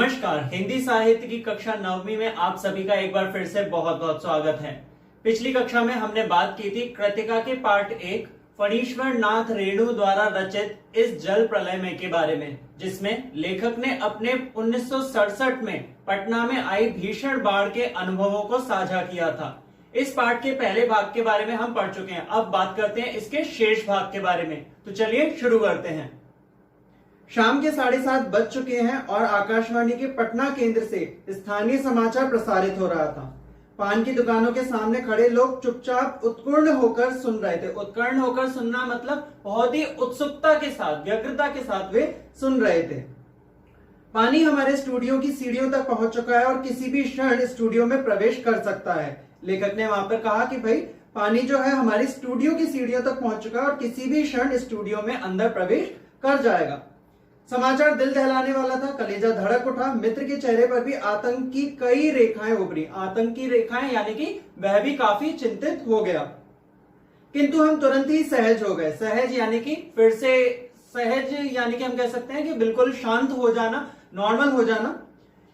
नमस्कार। हिंदी साहित्य की कक्षा 9वीं में आप सभी का एक बार फिर से बहुत बहुत स्वागत है। पिछली कक्षा में हमने बात की थी कृतिका के पार्ट 1 फणीश्वर नाथ रेणु द्वारा रचित इस जल प्रलय में के बारे में, जिसमें लेखक ने अपने 1967 में पटना में आई भीषण बाढ़ के अनुभवों को साझा किया था। इस पाठ के पहले भाग के बारे में हम पढ़ चुके हैं। अब बात करते हैं इसके शेष भाग के बारे में। तो चलिए शुरू करते हैं। शाम के 7:30 बज चुके हैं और आकाशवाणी के पटना केंद्र से स्थानीय समाचार प्रसारित हो रहा था। पान की दुकानों के सामने खड़े लोग चुपचाप उत्कीर्ण होकर सुन रहे थे। उत्कीर्ण होकर सुनना मतलब बहुत ही उत्सुकता के साथ, व्यग्रता के साथ वे सुन रहे थे। पानी हमारे स्टूडियो की सीढ़ियों तक पहुंच चुका है और किसी भी क्षण स्टूडियो में प्रवेश कर सकता है। लेखक ने वहां पर कहा कि भाई पानी जो है हमारी स्टूडियो की सीढ़ियों तक पहुंच चुका है और किसी भी क्षण स्टूडियो में अंदर प्रवेश कर जाएगा। समाचार दिल दहलाने वाला था। कलेजा धड़क उठा। मित्र के चेहरे पर भी आतंक की कई रेखाएं उभरी। आतंक की रेखाएं यानी कि वह भी काफी चिंतित हो गया, किंतु हम तुरंत ही सहज हो गए। सहज यानी कि फिर से सहज यानी कि हम कह सकते हैं कि बिल्कुल शांत हो जाना, नॉर्मल हो जाना,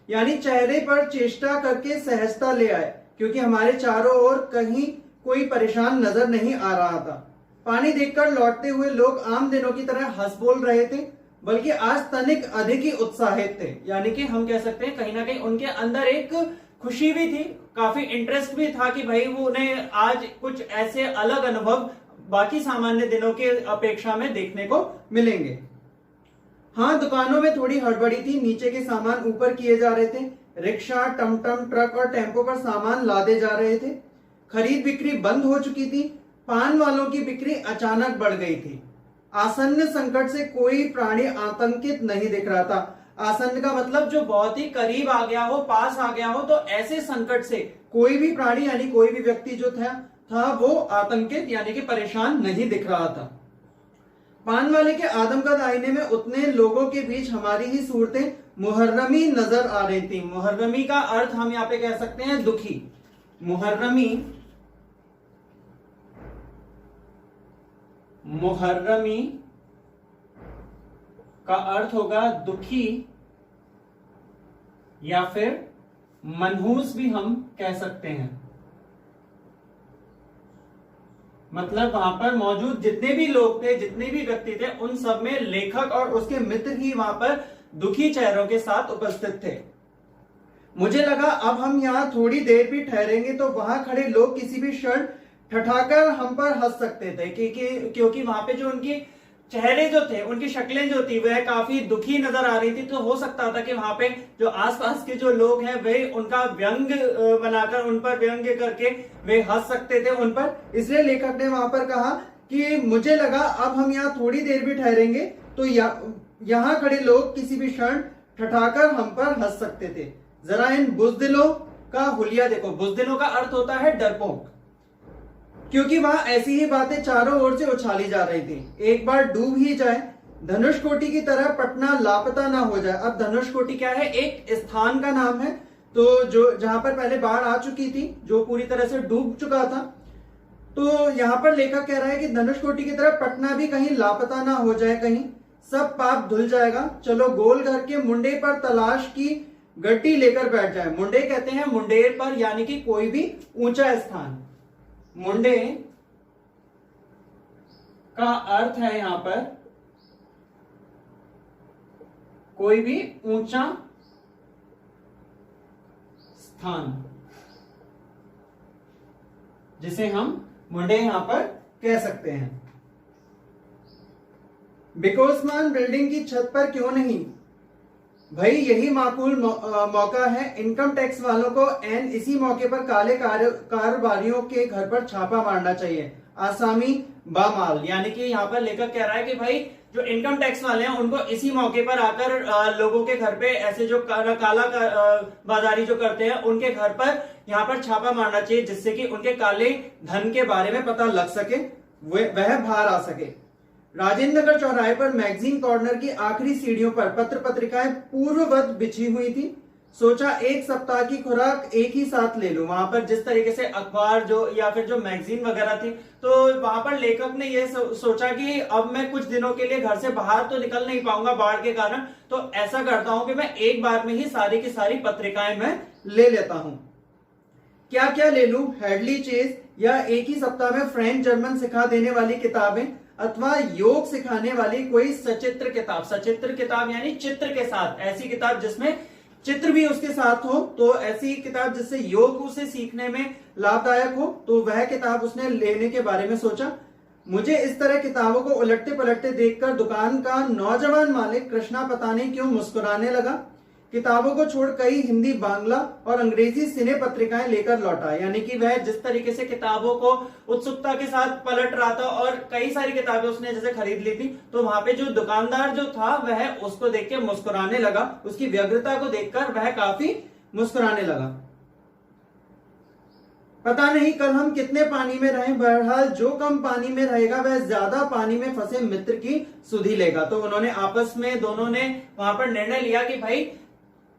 यानी चेहरे पर चेष्टा करके सहजता ले आए, क्योंकि हमारे चारों ओर कहीं कोई परेशान नजर नहीं आ रहा था। पानी देखकर लौटते हुए लोग आम दिनों की तरह हंस बोल रहे थे, बल्कि आज तनिक अधिक ही उत्साहित थे। यानी कि हम कह सकते हैं कहीं ना कहीं उनके अंदर एक खुशी भी थी, काफी इंटरेस्ट भी था कि भाई वो उन्हें आज कुछ ऐसे अलग अनुभव बाकी सामान्य दिनों के अपेक्षा में देखने को मिलेंगे। हाँ, दुकानों में थोड़ी हड़बड़ी थी। नीचे के सामान ऊपर किए जा रहे थे। रिक्शा, टमटम, ट्रक और टेम्पो पर सामान लादे जा रहे थे। खरीद बिक्री बंद हो चुकी थी। पान वालों की बिक्री अचानक बढ़ गई थी। आसन्न संकट से कोई प्राणी आतंकित नहीं दिख रहा था। आसन्न का मतलब जो बहुत ही करीब आ गया हो, पास आ गया हो। तो ऐसे संकट से कोई भी प्राणी यानी कोई भी व्यक्ति जो था वो आतंकित यानी कि परेशान नहीं दिख रहा था। पान वाले के आदमकद आईने में उतने लोगों के बीच हमारी ही सूरतें मुहर्रमी नजर आ रही थी। मुहर्रमी का अर्थ हम यहाँ पे कह सकते हैं दुखी। मुहर्रमी का अर्थ होगा दुखी या फिर मनहूस भी हम कह सकते हैं। मतलब वहां पर मौजूद जितने भी लोग थे, जितने भी व्यक्ति थे, उन सब में लेखक और उसके मित्र ही वहां पर दुखी चेहरों के साथ उपस्थित थे। मुझे लगा अब हम यहां थोड़ी देर भी ठहरेंगे तो वहां खड़े लोग किसी भी क्षण ठठाकर हम पर हंस सकते थे, क्योंकि वहां पे जो उनकी चेहरे जो थे, उनकी शक्लें जो थी वह काफी दुखी नजर आ रही थी। तो हो सकता था कि वहां पे जो आसपास के जो लोग हैं वे उनका व्यंग बनाकर, उन पर व्यंग करके वे हंस सकते थे उन पर। इसलिए लेखक ने वहां पर कहा कि मुझे लगा अब हम यहाँ थोड़ी देर भी ठहरेंगे तो यहाँ खड़े लोग किसी भी क्षण ठठाकर हम पर हंस सकते थे। जरा इन बुजदिलों का हुलिया देखो। बुजदिलों का अर्थ होता है डरपोक, क्योंकि वहां ऐसी ही बातें चारों ओर से उछाली जा रही थी। एक बार डूब ही जाए, धनुषकोटी की तरह पटना लापता ना हो जाए। अब धनुषकोटी क्या है? एक स्थान का नाम है, तो जो जहां पर पहले बाढ़ आ चुकी थी, जो पूरी तरह से डूब चुका था। तो यहां पर लेखक कह रहा है कि धनुषकोटी की तरह पटना भी कहीं लापता ना हो जाए, कहीं सब पाप धुल जाएगा। चलो गोल घर के मुंडे पर तलाश की गड्डी लेकर बैठ जाए। मुंडे कहते हैं मुंडेर पर, यानी कि कोई भी ऊंचा स्थान। मुंडे का अर्थ है यहां पर कोई भी ऊंचा स्थान, जिसे हम मुंडे यहां पर कह सकते हैं। बिकोसमान बिल्डिंग की छत पर क्यों नहीं? भाई यही माकूल मौका है। इनकम टैक्स वालों को एन इसी मौके पर काले कारोबारियों के घर पर छापा मारना चाहिए। आसामी बामाल, यानी कि यहाँ पर लेखक कह रहा है कि भाई जो इनकम टैक्स वाले हैं उनको इसी मौके पर आकर लोगों के घर पे ऐसे जो काला बाजारी जो करते हैं उनके घर पर यहाँ पर छापा मारना चाहिए, जिससे कि उनके काले धन के बारे में पता लग सके, वह बाहर आ सके। राजेंद्र नगर चौराहे पर मैगजीन कॉर्नर की आखिरी सीढ़ियों पर पत्र पत्रिकाएं पूर्ववत बिछी हुई थी। सोचा एक सप्ताह की खुराक एक ही साथ ले लूं। वहां पर जिस तरीके से अखबार जो या फिर जो मैगजीन वगैरह थी, तो वहां पर लेखक ने ये सोचा कि अब मैं कुछ दिनों के लिए घर से बाहर तो निकल नहीं पाऊंगा बाढ़ के कारण, तो ऐसा करता हूं कि मैं एक बार में ही सारी की सारी पत्रिकाएं मैं ले लेता हूं। क्या क्या ले लूं? हेडली चेज या एक ही सप्ताह में फ्रेंच जर्मन सिखा देने वाली किताबें, अथवा योग सिखाने वाली कोई सचित्र किताब। सचित्र किताब यानी चित्र के साथ, ऐसी किताब जिसमें चित्र भी उसके साथ हो, तो ऐसी किताब जिससे योग उसे सीखने में लाभदायक हो, तो वह किताब उसने लेने के बारे में सोचा। मुझे इस तरह किताबों को उलटते पलटते देखकर दुकान का नौजवान मालिक कृष्णा पता नहीं क्यों मुस्कुराने लगा। किताबों को छोड़ कई हिंदी, बांग्ला और अंग्रेजी सिने पत्रिकाएं लेकर लौटा। यानी कि वह जिस तरीके से किताबों को उत्सुकता के साथ पलट रहा था और कई सारी किताबें उसने जैसे खरीद ली थी, तो वहां पे जो दुकानदार जो था वह उसको देख के मुस्कुराने लगा। उसकी व्यग्रता को देखकर वह काफी मुस्कुराने लगा। पता नहीं कल हम कितने पानी में रहे, बहरहाल जो कम पानी में रहेगा वह ज्यादा पानी में फंसे मित्र की सुधि लेगा। तो उन्होंने आपस में दोनों ने वहां पर निर्णय लिया कि भाई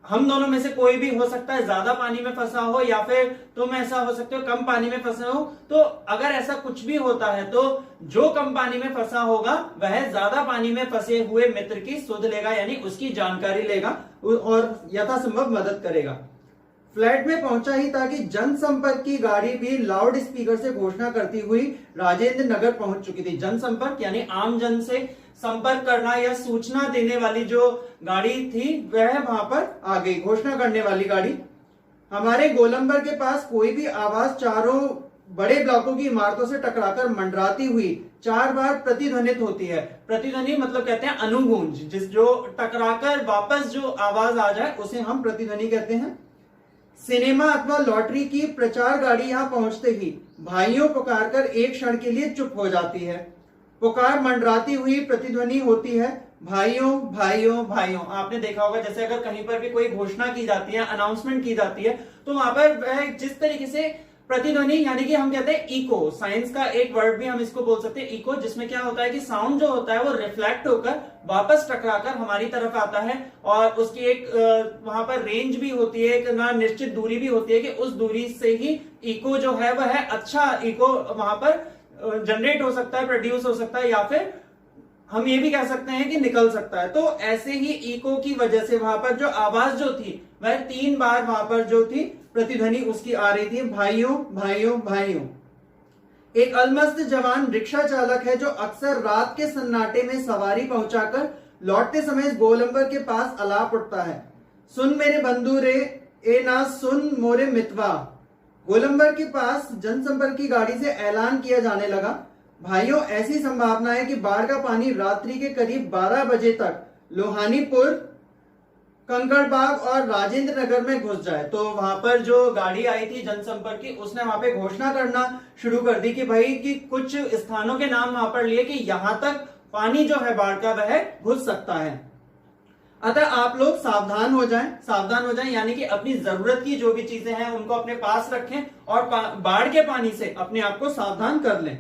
हम दोनों में से कोई भी हो सकता है ज्यादा पानी में फंसा हो, या फिर तुम ऐसा हो सकते हो कम पानी में फंसे हो। तो अगर ऐसा कुछ भी होता है तो जो कम पानी में फंसा होगा वह ज्यादा पानी में फंसे हुए मित्र की सुध लेगा, यानी उसकी जानकारी लेगा और यथासंभव मदद करेगा। फ्लैट में पहुंचा ही था कि जनसंपर्क की गाड़ी भी लाउड स्पीकर से घोषणा करती हुई राजेंद्र नगर पहुंच चुकी थी। जनसंपर्क यानी आम जन से संपर्क करना या सूचना देने वाली जो गाड़ी थी वह वहां पर आ गई, घोषणा करने वाली गाड़ी। हमारे गोलंबर के पास कोई भी आवाज चारों बड़े ब्लॉकों की इमारतों से टकराकर मंडराती हुई 4 बार प्रतिध्वनित होती है। प्रतिध्वनि मतलब कहते हैं अनुगूंज, जिस जो टकराकर वापस जो आवाज आ जाए उसे हम प्रतिध्वनि कहते हैं। सिनेमा अथवा लॉटरी की प्रचार गाड़ी यहां पहुंचते ही भाइयों पुकारकर एक क्षण के लिए चुप हो जाती है। पुकार मंडराती हुई प्रतिध्वनि होती है, भाइयों भाइयों भाइयों। आपने देखा होगा जैसे अगर कहीं पर भी कोई घोषणा की जाती है, अनाउंसमेंट की जाती है, तो वहां पर वह जिस तरीके से प्रतिध्वनि, यानी कि हम कहते हैं इको, साइंस का एक वर्ड भी हम इसको बोल सकते हैं इको, जिसमें क्या होता है कि साउंड जो होता है वो रिफ्लेक्ट होकर वापस टकराकर हमारी तरफ आता है और उसकी एक वहां पर रेंज भी होती है, एक ना निश्चित दूरी भी होती है कि उस दूरी से ही इको जो है वह है अच्छा इको वहां पर जनरेट हो सकता है, प्रोड्यूस हो सकता है, या फिर हम ये भी कह सकते हैं कि निकल सकता है। तो ऐसे ही इको की वजह से वहां पर जो आवाज जो थी वह 3 बार वहां पर जो थी प्रतिध्वनि उसकी आ रही थी, भाइयों भाइयों भाइयों। एक अलमस्त जवान रिक्शा चालक है जो अक्सर रात के सन्नाटे में सवारी पहुंचाकर लौटते समय गोलंबर के पास अलाप उठता है, सुन मेरे बंधु रे ए ना सुन मोरे मितवा। गोलंबर के पास जनसंपर्क की गाड़ी से ऐलान किया जाने लगा, भाइयों ऐसी संभावना है कि बाढ़ का पानी रात्रि के करीब 12 बजे तक लोहानीपुर, कंकड़बाग और राजेंद्र नगर में घुस जाए। तो वहां पर जो गाड़ी आई थी जनसंपर्क की, उसने वहां पे घोषणा करना शुरू कर दी कि भाई कि कुछ स्थानों के नाम वहां पर लिए कि यहां तक पानी जो है बाढ़ का वह घुस सकता है, अतः आप लोग सावधान हो जाएं। सावधान हो जाएं यानी कि अपनी जरूरत की जो भी चीजें हैं उनको अपने पास रखें और बाढ़ के पानी से अपने आप को सावधान कर लें।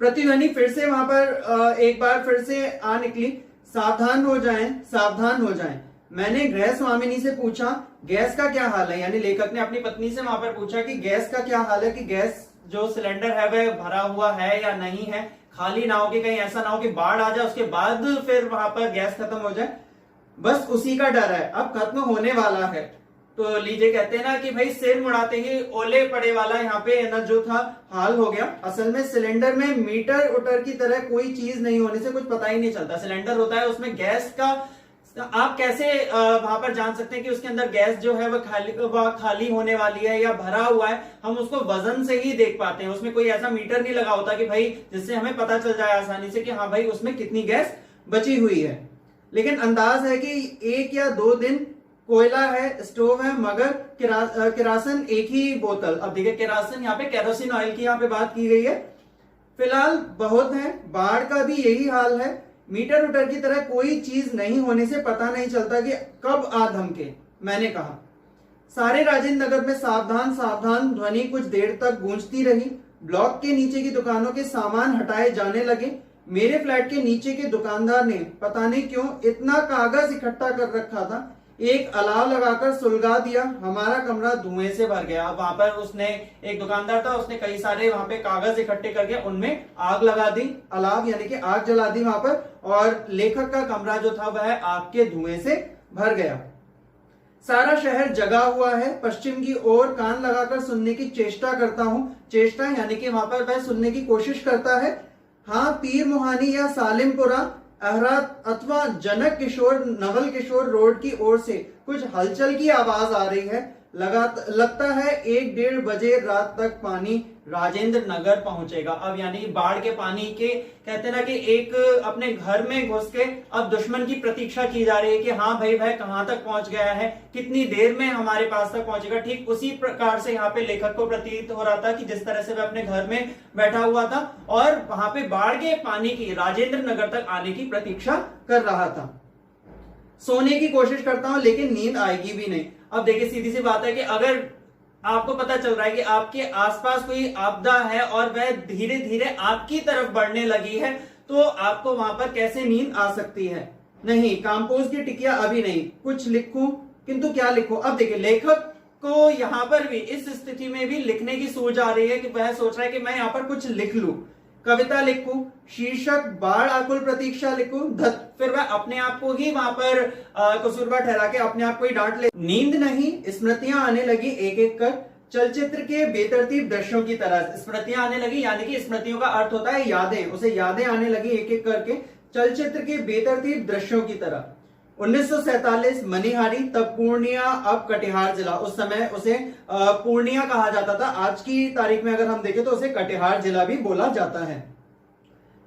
प्रतिध्वनि फिर से वहां पर एक बार फिर से आ निकली, सावधान हो जाएं, सावधान हो जाएं। मैंने गृह स्वामिनी से पूछा गैस का क्या हाल है, यानी लेखक ने अपनी पत्नी से वहां पर पूछा कि गैस का क्या हाल है, कि गैस जो सिलेंडर है वह भरा हुआ है या नहीं है, खाली ना हो कि कहीं ऐसा ना हो कि बाढ़ आ जाए उसके बाद फिर वहां पर गैस खत्म हो जाए। बस उसी का डर है, अब खत्म होने वाला है। तो लीजिए कहते हैं ना कि भाई सिर मुड़ाते ही ओले पड़े वाला यहाँ पे ना जो था हाल हो गया। असल में सिलेंडर में मीटर उटर की तरह कोई चीज नहीं होने से कुछ पता ही नहीं चलता। सिलेंडर होता है उसमें गैस का, आप कैसे वहां पर जान सकते हैं कि उसके अंदर गैस जो है वह खाली होने वाली है या भरा हुआ है, हम उसको वजन से ही देख पाते हैं। उसमें कोई ऐसा मीटर नहीं लगा होता कि भाई जिससे हमें पता चल जाए आसानी से कि हाँ भाई उसमें कितनी गैस बची हुई है। लेकिन अंदाज है कि 1 या 2 दिन कोयला है, स्टोव है, मगर किरासन एक ही बोतल। अब देखिए किरासन यहाँ पे केरोसिन ऑयल की यहाँ पे बात की गई है। फिलहाल बहुत है, बाढ़ का भी यही हाल है, मीटर उटर की तरह कोई चीज नहीं होने से पता नहीं चलता कि कब आ धमके। मैंने कहा सारे राजेंद्र नगर में सावधान सावधान ध्वनि कुछ देर तक गूंजती रही। ब्लॉक के नीचे की दुकानों के सामान हटाए जाने लगे। मेरे फ्लैट के नीचे के दुकानदार ने पता नहीं क्यों इतना कागज इकट्ठा कर रखा था, एक अलाव लगाकर सुलगा दिया, हमारा कमरा धुएं से भर गया। अब वहां पर उसने, एक दुकानदार था, उसने कई सारे वहां पे कागज इकट्ठे करके उनमें आग लगा दी, अलाव यानी कि आग जला दी वहां पर, और लेखक का कमरा जो था वह आग के धुएं से भर गया। सारा शहर जगा हुआ है, पश्चिम की ओर कान लगाकर सुनने की चेष्टा करता हूं। चेष्टा यानी कि वहां पर वह सुनने की कोशिश करता है। हाँ, पीर मुहानी या सालिमपुरा, अहरा अथवा जनक किशोर, नवल किशोर रोड की ओर से कुछ हलचल की आवाज आ रही है। लगता है 1-1:30 बजे रात तक पानी राजेंद्र नगर पहुंचेगा। अब यानी बाढ़ के पानी के, कहते ना कि एक अपने घर में घुस के अब दुश्मन की प्रतीक्षा की जा रही है कि हाँ भाई वह कहां तक पहुंच गया है, कितनी देर में हमारे पास तक पहुंचेगा। ठीक उसी प्रकार से यहाँ पे लेखक को प्रतीत हो रहा था कि जिस तरह से वह अपने घर में बैठा हुआ था और वहां पे बाढ़ के पानी की राजेंद्र नगर तक आने की प्रतीक्षा कर रहा था। सोने की कोशिश करता हूं लेकिन नींद आएगी भी नहीं। अब देखिए, सीधी सी बात है कि अगर आपको पता चल रहा है कि आपके आसपास कोई आपदा है और वह धीरे धीरे आपकी तरफ बढ़ने लगी है, तो आपको वहां पर कैसे नींद आ सकती है। नहीं, काम्पोज की टिकिया अभी नहीं, कुछ लिखूं, किंतु क्या लिखूं। अब देखिए, लेखक को यहां पर भी, इस स्थिति में भी लिखने की सूझ आ रही है कि वह सोच रहा है कि मैं यहां पर कुछ लिख लूं, कविता लिखूं, शीर्षक बाढ़ आकुल प्रतीक्षा लिखूं, फिर वह अपने आप को ही वहां पर कसूरवार ठहरा के अपने आप को ही डांट ले। नींद नहीं, स्मृतियां आने लगी एक एक कर, चलचित्र के बेतरतीब दृश्यों की तरह। स्मृतियां आने लगी यानी कि स्मृतियों का अर्थ होता है यादें, उसे यादें आने लगी एक एक करके, चलचित्र के बेतरतीब दृश्यों की तरह। 1947 मनिहारी, तब पूर्णिया अब कटिहार जिला। उस समय उसे पूर्णिया कहा जाता था, आज की तारीख में अगर हम देखें तो उसे कटिहार जिला भी बोला जाता है।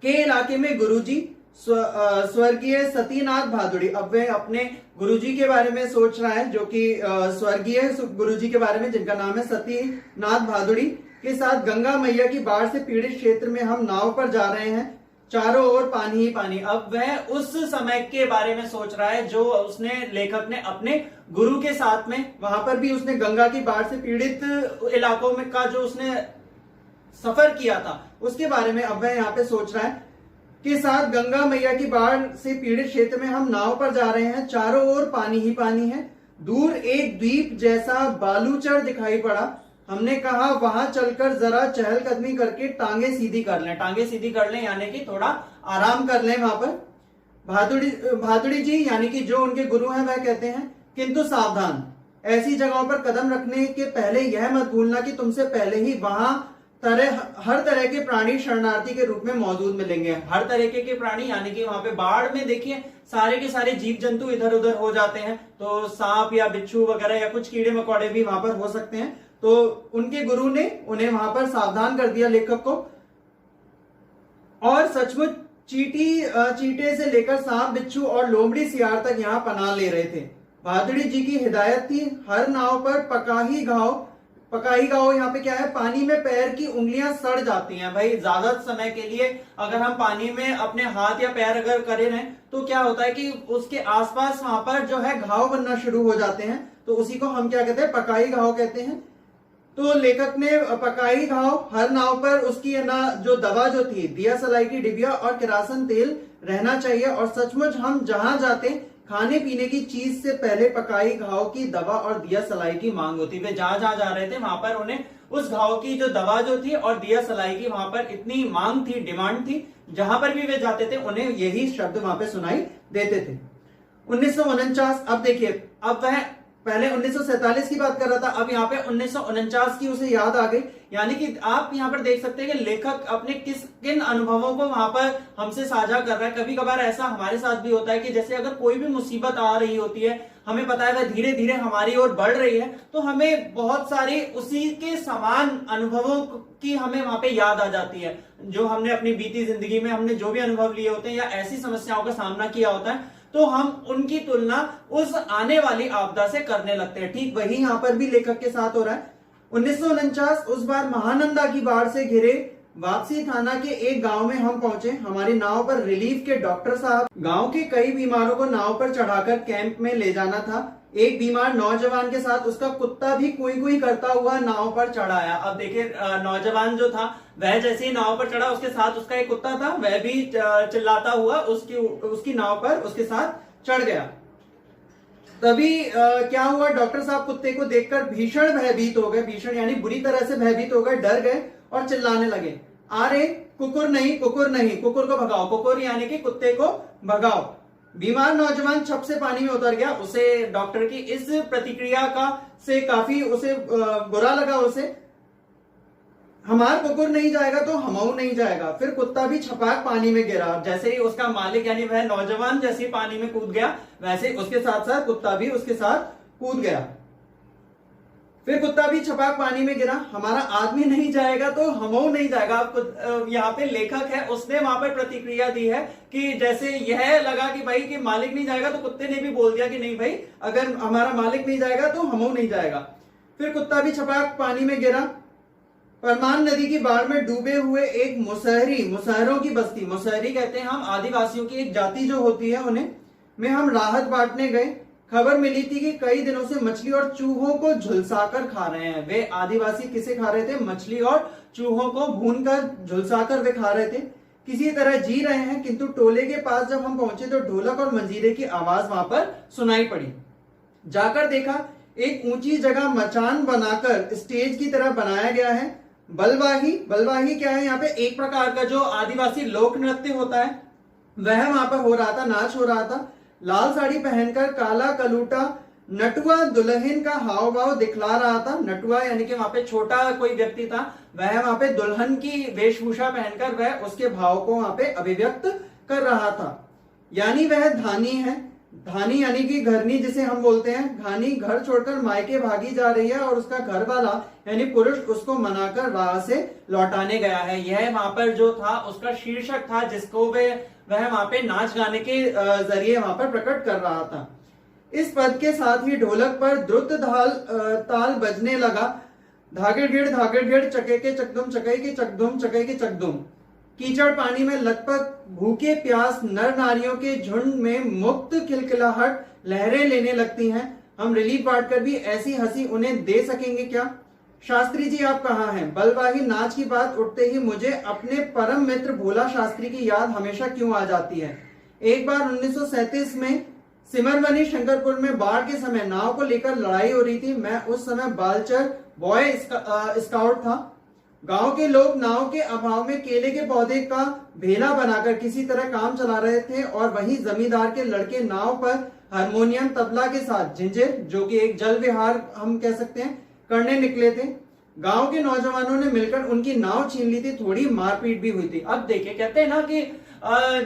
के इलाके में गुरुजी, स्वर्गीय सतीनाथ भादुड़ी। अब वे अपने गुरुजी के बारे में सोच रहा है, जो कि स्वर्गीय गुरुजी के बारे में, जिनका नाम है सतीनाथ भादुड़ी, के साथ गंगा मैया की बाढ़ से पीड़ित क्षेत्र में हम नाव पर जा रहे हैं, चारों ओर पानी ही पानी। अब वह उस समय के बारे में सोच रहा है जो उसने, लेखक ने अपने गुरु के साथ में, वहां पर भी उसने गंगा की बाढ़ से पीड़ित इलाकों में का जो उसने सफर किया था उसके बारे में अब वह यहाँ पे सोच रहा है कि साथ गंगा मैया की बाढ़ से पीड़ित क्षेत्र में हम नाव पर जा रहे हैं, चारों ओर पानी ही पानी है। दूर एक द्वीप जैसा बालूचर दिखाई पड़ा, हमने कहा वहां चलकर जरा चहलकदमी करके टांगे सीधी कर लें। टांगे सीधी कर लें यानी कि थोड़ा आराम कर लें वहां पर। भादुड़ी जी यानी कि जो उनके गुरु हैं वह कहते हैं, किंतु सावधान, ऐसी जगहों पर कदम रखने के पहले यह मत भूलना कि तुमसे पहले ही वहां हर तरह के प्राणी शरणार्थी के रूप में मौजूद मिलेंगे। हर तरह के प्राणी यानी कि वहां पे बाढ़ में देखिए सारे के सारे जीव जंतु इधर उधर हो जाते हैं, तो सांप या बिच्छू वगैरह या कुछ कीड़े मकोड़े भी वहां पर हो सकते हैं। तो उनके गुरु ने उन्हें वहां पर सावधान कर दिया लेखक को। और सचमुच चीटे से लेकर सांप, बिच्छू और लोमड़ी सियार तक यहाँ पनाह ले रहे थे। भादुड़ी जी की हिदायत थी, हर नाव पर पकाही घाव यहाँ पे क्या है, पानी में पैर की उंगलियां सड़ जाती हैं। भाई ज्यादा समय के लिए अगर हम पानी में अपने हाथ या पैर अगर करे रहें तो क्या होता है कि उसके आसपास वहां पर जो है घाव बनना शुरू हो जाते हैं, तो उसी को हम क्या कहते हैं, पकाही घाव कहते हैं। तो लेखक ने पकाई घाव, हर नाव पर उसकी ना जो दवा जो थी, दिया सलाई की डिबिया और किरासन तेल रहना चाहिए। और सचमुच हम जहां जाते खाने पीने की चीज से पहले पकाई घाव की दवा और दिया सलाई की मांग होती। वे जहां जहां जा रहे थे वहां पर उन्हें उस घाव की जो दवा जो थी और दिया सलाई की वहां पर इतनी मांग थी, डिमांड थी, जहां पर भी वे जाते थे उन्हें यही शब्द वहां पे सुनाई देते थे। 1949, अब देखिए, अब वह पहले 1947 की बात कर रहा था, अब यहाँ पे 1949 की उसे याद आ गई। यानी कि आप यहाँ पर देख सकते हैं कि लेखक अपने किन अनुभवों को वहां पर हमसे साझा कर रहा है। कभी कभार ऐसा हमारे साथ भी होता है कि जैसे अगर कोई भी मुसीबत आ रही होती है, हमें पता है वह धीरे धीरे हमारी ओर बढ़ रही है, तो हमें बहुत सारे उसी के समान अनुभवों की हमें वहां पे याद आ जाती है, जो हमने अपनी बीती जिंदगी में हमने जो भी अनुभव लिए होते हैं या ऐसी समस्याओं का सामना किया होता है, तो हम उनकी तुलना उस आने वाली आपदा से करने लगते हैं। ठीक वही यहां पर भी लेखक के साथ हो रहा है। 1949, उस बार महानंदा की बाढ़ से घिरे वापसी थाना के एक गांव में हम पहुंचे। हमारी नाव पर रिलीफ के डॉक्टर साहब गांव के कई बीमारों को नाव पर चढ़ाकर कैंप में ले जाना था। एक बीमार नौजवान के साथ उसका कुत्ता भी कुई कुई करता हुआ नाव पर चढ़ाया। अब देखिए, नौजवान जो था वह जैसे ही नाव पर चढ़ा, उसके साथ उसका एक कुत्ता था, वह भी चिल्लाता हुआ उसकी नाव पर उसके साथ चढ़ गया। तभी क्या हुआ, डॉक्टर साहब कुत्ते को देखकर भीषण भयभीत हो गए, भीषण यानी बुरी तरह से भयभीत हो गए, डर गए और चिल्लाने लगे, अरे कुकुर नहीं, कुकुर नहीं, कुकुर को भगाओ, कुकुर यानी कि कुत्ते को भगाओ। बीमार नौजवान छप से पानी में उतर गया। उसे डॉक्टर की इस प्रतिक्रिया का से काफी उसे बुरा लगा। उसे हमार कुकुर नहीं जाएगा तो हमऊ नहीं जाएगा। फिर कुत्ता भी छपाक पानी में गिरा। जैसे ही उसका मालिक यानी वह नौजवान जैसे ही पानी में कूद गया, वैसे उसके साथ साथ कुत्ता भी उसके साथ कूद गया। फिर कुत्ता भी छपाक पानी में गिरा। हमारा आदमी नहीं जाएगा तो हमऊ नहीं जाएगा। अब यहाँ पे लेखक है, उसने वहां पर प्रतिक्रिया दी है कि जैसे यह लगा कि भाई कि मालिक नहीं जाएगा, तो कुत्ते ने भी बोल दिया कि नहीं भाई, अगर हमारा मालिक नहीं जाएगा तो हमऊ नहीं जाएगा। फिर कुत्ता भी छपाक पानी में गिरा। परमान नदी की बाढ़ में डूबे हुए एक मुसहरी, मुसहरों की बस्ती, मुसहरी कहते हैं हम आदिवासियों की एक जाति जो होती है उन्हें, में हम राहत बांटने गए। खबर मिली थी कि कई दिनों से मछली और चूहों को झुलसाकर खा रहे हैं। वे आदिवासी किसे खा रहे थे? मछली और चूहों को भूनकर झुलसाकर वे खा रहे थे। किसी तरह जी रहे हैं। किंतु टोले के पास जब हम पहुंचे तो ढोलक और मंजीरे की आवाज वहां पर सुनाई पड़ी। जाकर देखा, एक ऊंची जगह मचान बनाकर स्टेज की तरह बनाया गया है। बलवाही, बलवाही क्या है? यहाँ पे एक प्रकार का जो आदिवासी लोक नृत्य होता है वह वहां पर हो रहा था, नाच हो रहा था। लाल साड़ी पहनकर काला कलूटा नटुआ दुल्हन का हाव भाव दिखला रहा था। नटुआ यानी कि वहां पे छोटा कोई व्यक्ति था, वह वहां पे दुल्हन की वेशभूषा पहनकर वह उसके भाव को वहां पे अभिव्यक्त कर रहा था। यानी वह धानी है। धानी यानी कि घरनी जिसे हम बोलते हैं। घानी घर छोड़कर मायके भागी जा रही है और उसका घर वाला यानी पुरुष उसको मनाकर राह से लौटाने गया है। यह वहां पर जो था उसका शीर्षक था, जिसको वह वहां पे नाच गाने के जरिए वहां पर प्रकट कर रहा था। इस पद के साथ ही ढोलक पर द्रुत ताल बजने लगा। धागड़ घेड़ चके के चकदुम, चके के चकदुम, चके के चकदुम। कीचड़ पानी में लथपथ भूखे प्यास नर नारियों के झुंड में मुक्त खिलखिलाहट लहरें लेने लगती हैं। हम रिलीफ बांटकर भी ऐसी हंसी उन्हें दे सकेंगे क्या? शास्त्री जी आप कहाँ हैं? बलवाही नाच की बात उठते ही मुझे अपने परम मित्र भोला शास्त्री की याद हमेशा क्यों आ जाती है। एक बार 1937 में सिमरमनी शंकरपुर में बाढ़ के समय नाव को लेकर लड़ाई हो रही थी। मैं उस समय बालचर बॉय स्काउट था। गांव के लोग नाव के अभाव में केले के पौधे का भेला बनाकर किसी तरह काम चला रहे थे और वहीं जमींदार के लड़के नाव पर हारमोनियम तबला के साथ झिंझिर, जो कि एक जल विहार हम कह सकते हैं, करने निकले थे। गांव के नौजवानों ने मिलकर उनकी नाव छीन ली थी। थोड़ी मारपीट भी हुई थी। अब देखिए, कहते हैं ना कि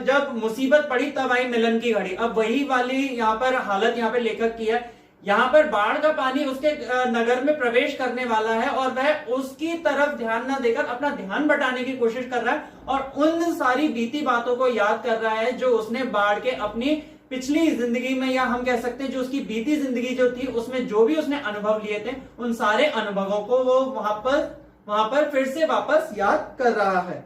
जब मुसीबत पड़ी तब आई मिलन की घड़ी। अब वही वाली यहाँ पर हालत यहाँ पे लेखक की है। यहाँ पर बाढ़ का पानी उसके नगर में प्रवेश करने वाला है और वह उसकी तरफ ध्यान न देकर अपना ध्यान बटाने की कोशिश कर रहा है और उन सारी बीती बातों को याद कर रहा है जो उसने बाढ़ के अपनी पिछली जिंदगी में, या हम कह सकते हैं जो उसकी बीती जिंदगी जो थी उसमें जो भी उसने अनुभव लिए थे, उन सारे अनुभवों को वो वहां पर फिर से वापस याद कर रहा है।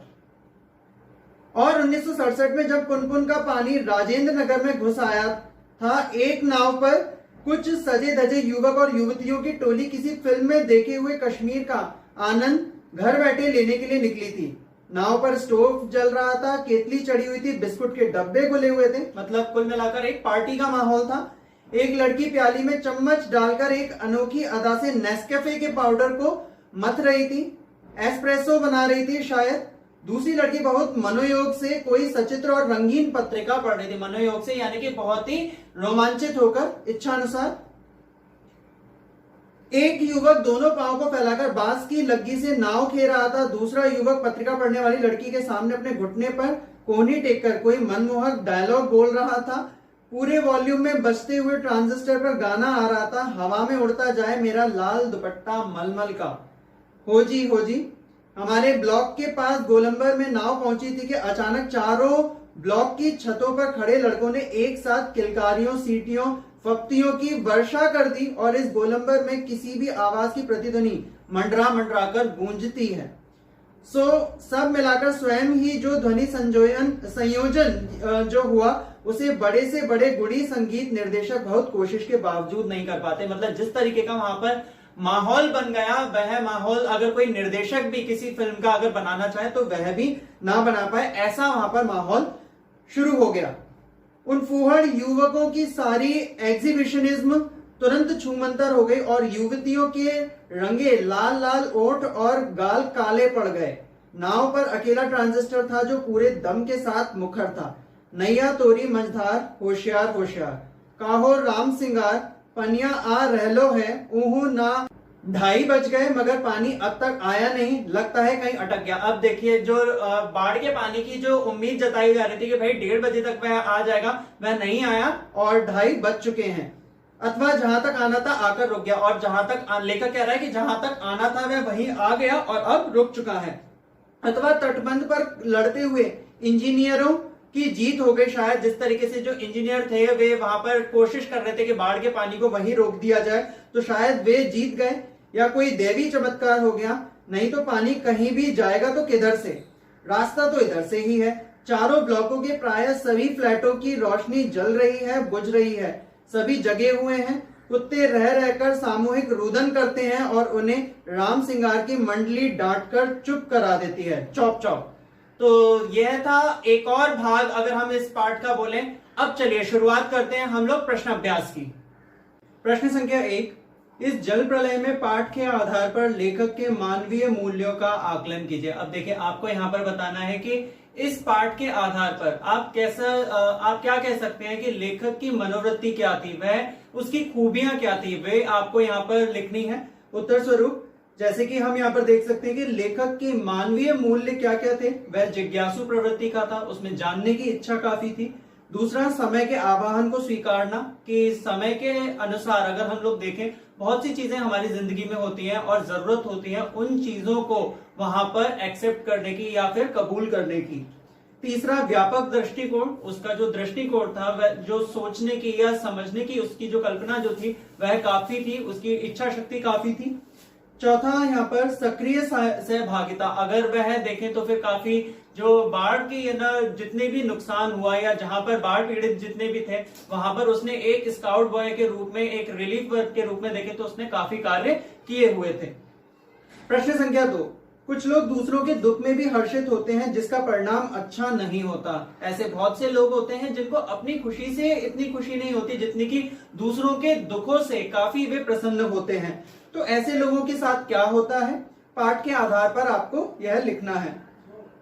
और 1967 में जब पुनपुन का पानी राजेंद्र नगर में घुस आया था, एक नाव पर कुछ सजे धजे युवक और युवतियों की टोली किसी फिल्म में देखे हुए कश्मीर का आनंद घर बैठे लेने के लिए निकली थी। नाव पर स्टोव जल रहा था, केतली चढ़ी हुई थी, बिस्कुट के डब्बे खुले हुए थे। मतलब कुल मिलाकर एक पार्टी का माहौल था। एक लड़की प्याली में चम्मच डालकर एक अनोखी अदा से नेस्कैफे के पाउडर को मथ रही थी, एस्प्रेसो बना रही थी शायद। दूसरी लड़की बहुत मनोयोग से कोई सचित्र और रंगीन पत्रिका पढ़ रही थी। मनोयोग से यानी कि बहुत ही रोमांचित होकर इच्छानुसार। एक युवक दोनों पांव को फैलाकर बांस की लग्गी से नाव खे रहा था। दूसरा युवक पत्रिका पढ़ने वाली लड़की के सामने अपने घुटने पर कोहनी टेककर कोई मनमोहक डायलॉग बोल रहा था। पूरे वॉल्यूम में बजते हुए ट्रांजिस्टर पर गाना आ रहा था, हवा में उड़ता जाए मेरा लाल दुपट्टा मलमल का। हो जी। हमारे ब्लॉक के पास गोलंबर में नाव पहुंची थी कि अचानक चारों ब्लॉक की छतों पर खड़े लड़कों ने एक साथ किलकारियों, सीटियों, फप्तियों की वर्षा कर दी और इस गोलंबर में किसी भी आवाज की प्रतिध्वनि मंडरा कर गूंजती है। सब मिलाकर स्वयं ही जो ध्वनि संयोजन जो हुआ उसे बड़े से बड़े गुड़ी संगीत निर्देशक बहुत कोशिश के बावजूद नहीं कर पाते। मतलब जिस तरीके का वहां पर माहौल बन गया, वह माहौल अगर कोई निर्देशक भी किसी फिल्म का अगर बनाना चाहे तो वह भी ना बना पाए, ऐसा वहां पर माहौल शुरू हो गया। उन फूहड़ युवकों की सारी एग्जीबिशनिज्म तुरंत छूमंतर हो गई और युवतियों के रंगे लाल लाल ओठ और गाल काले पड़ गए। नाव पर अकेला ट्रांजिस्टर था जो पूरे दम के साथ मुखर था। नैया तोरी मंझधार होशियार होशियार, काहो राम सिंगार पनिया आ रहलो है, ऊहू ना। 2:30 बज गए मगर पानी अब तक आया नहीं, लगता है कहीं अटक गया। अब देखिए जो बाढ़ के पानी की जो उम्मीद जताई जा रही थी कि भाई 1:30 बजे तक वह आ जाएगा, वह नहीं आया और 2:30 बज चुके हैं। अथवा जहां तक आना था आकर रुक गया, और जहां तक लेखक कह रहा है कि जहां तक आना था वह वहीं आ गया और अब रुक चुका है। अथवा तटबंध पर लड़ते हुए इंजीनियरों की जीत हो गई शायद। जिस तरीके से जो इंजीनियर थे वे वहां पर कोशिश कर रहे थे कि बाढ़ के पानी को वहीं रोक दिया जाए, तो शायद वे जीत गए या कोई देवी चमत्कार हो गया। नहीं तो पानी कहीं भी जाएगा तो किधर से, रास्ता तो इधर से ही है। चारों ब्लॉकों के प्राय सभी फ्लैटों की रोशनी जल रही है, बुझ रही है, सभी जगे हुए हैं। कुत्ते रह रहकर सामूहिक रुदन करते हैं और उन्हें राम सिंगार की मंडली डांटकर चुप करा देती है, चौप चौप। तो यह था एक और भाग अगर हम इस पार्ट का बोलें। अब चलिए शुरुआत करते हैं हम लोग प्रश्न अभ्यास की। प्रश्न संख्या 1, इस जल प्रलय में पाठ के आधार पर लेखक के मानवीय मूल्यों का आकलन कीजिए। अब देखिए आपको यहाँ पर बताना है कि इस पाठ के आधार पर आप क्या कह सकते हैं कि लेखक की मनोवृत्ति क्या थी, वह उसकी खूबियां क्या थी, वे आपको यहाँ पर लिखनी है। उत्तर स्वरूप जैसे कि हम यहाँ पर देख सकते हैं कि लेखक के मानवीय मूल्य क्या क्या थे। वह जिज्ञासु प्रवृत्ति का था, उसमें जानने की इच्छा काफी थी। दूसरा, समय के आवाहन को स्वीकारना, कि समय के अनुसार अगर हम लोग देखें बहुत सी चीजें हमारी जिंदगी में होती हैं और जरूरत होती है उन चीजों को वहां पर एक्सेप्ट करने की या फिर कबूल करने की। तीसरा, व्यापक दृष्टिकोण, उसका जो दृष्टिकोण था वह जो सोचने की या समझने की उसकी जो कल्पना जो थी वह काफी थी, उसकी इच्छा शक्ति काफी थी। चौथा, यहाँ पर सक्रिय सहभागिता, अगर वह देखें तो फिर काफी जो बाढ़ की ना जितने भी नुकसान हुआ या जहां पर बाढ़ पीड़ित जितने भी थे वहां पर उसने एक स्काउट बॉय के रूप में, एक रिलीफ वर्क के रूप में देखे तो उसने काफी कार्य किए हुए थे। प्रश्न संख्या 2, कुछ लोग दूसरों के दुख में भी हर्षित होते हैं जिसका परिणाम अच्छा नहीं होता। ऐसे बहुत से लोग होते हैं जिनको अपनी खुशी से इतनी खुशी नहीं होती जितनी कि दूसरों के दुखों से काफी वे प्रसन्न होते हैं। तो ऐसे लोगों के साथ क्या होता है, पाठ के आधार पर आपको यह लिखना है।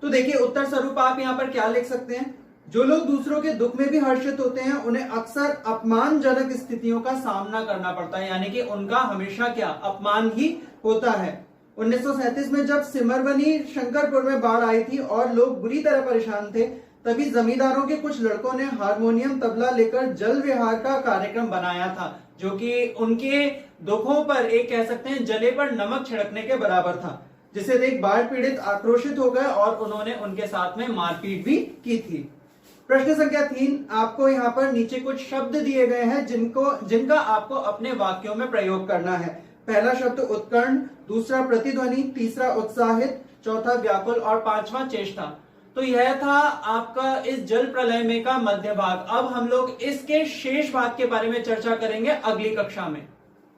तो देखिए उत्तर स्वरूप आप यहाँ पर क्या लिख सकते हैं, जो लोग दूसरों के दुख में भी हर्षित होते हैं उन्हें अक्सर अपमानजनक स्थितियों का सामना करना पड़ता है, यानी कि उनका हमेशा क्या अपमान ही होता है। 1937 में जब सिमरवनी शंकरपुर में बाढ़ आई थी और लोग बुरी तरह परेशान थे, तभी जमींदारों के कुछ लड़कों ने हारमोनियम तबला लेकर जल विहार का कार्यक्रम बनाया था, जो कि उनके दुखों पर एक कह सकते हैं जले पर नमक छिड़कने के बराबर था, जिसे देख बाढ़ पीड़ित आक्रोशित हो गए और उन्होंने उनके साथ में मारपीट भी की थी। प्रश्न संख्या 3, आपको यहाँ पर नीचे कुछ शब्द दिए गए हैं जिनका आपको अपने वाक्यों में प्रयोग करना है। पहला शब्द उत्कर्ण, दूसरा प्रतिध्वनि, तीसरा उत्साहित, चौथा व्याकुल और पांचवा चेष्टा। तो यह था आपका इस जल प्रलय में का मध्य भाग। अब हम लोग इसके शेष भाग के बारे में चर्चा करेंगे अगली कक्षा में।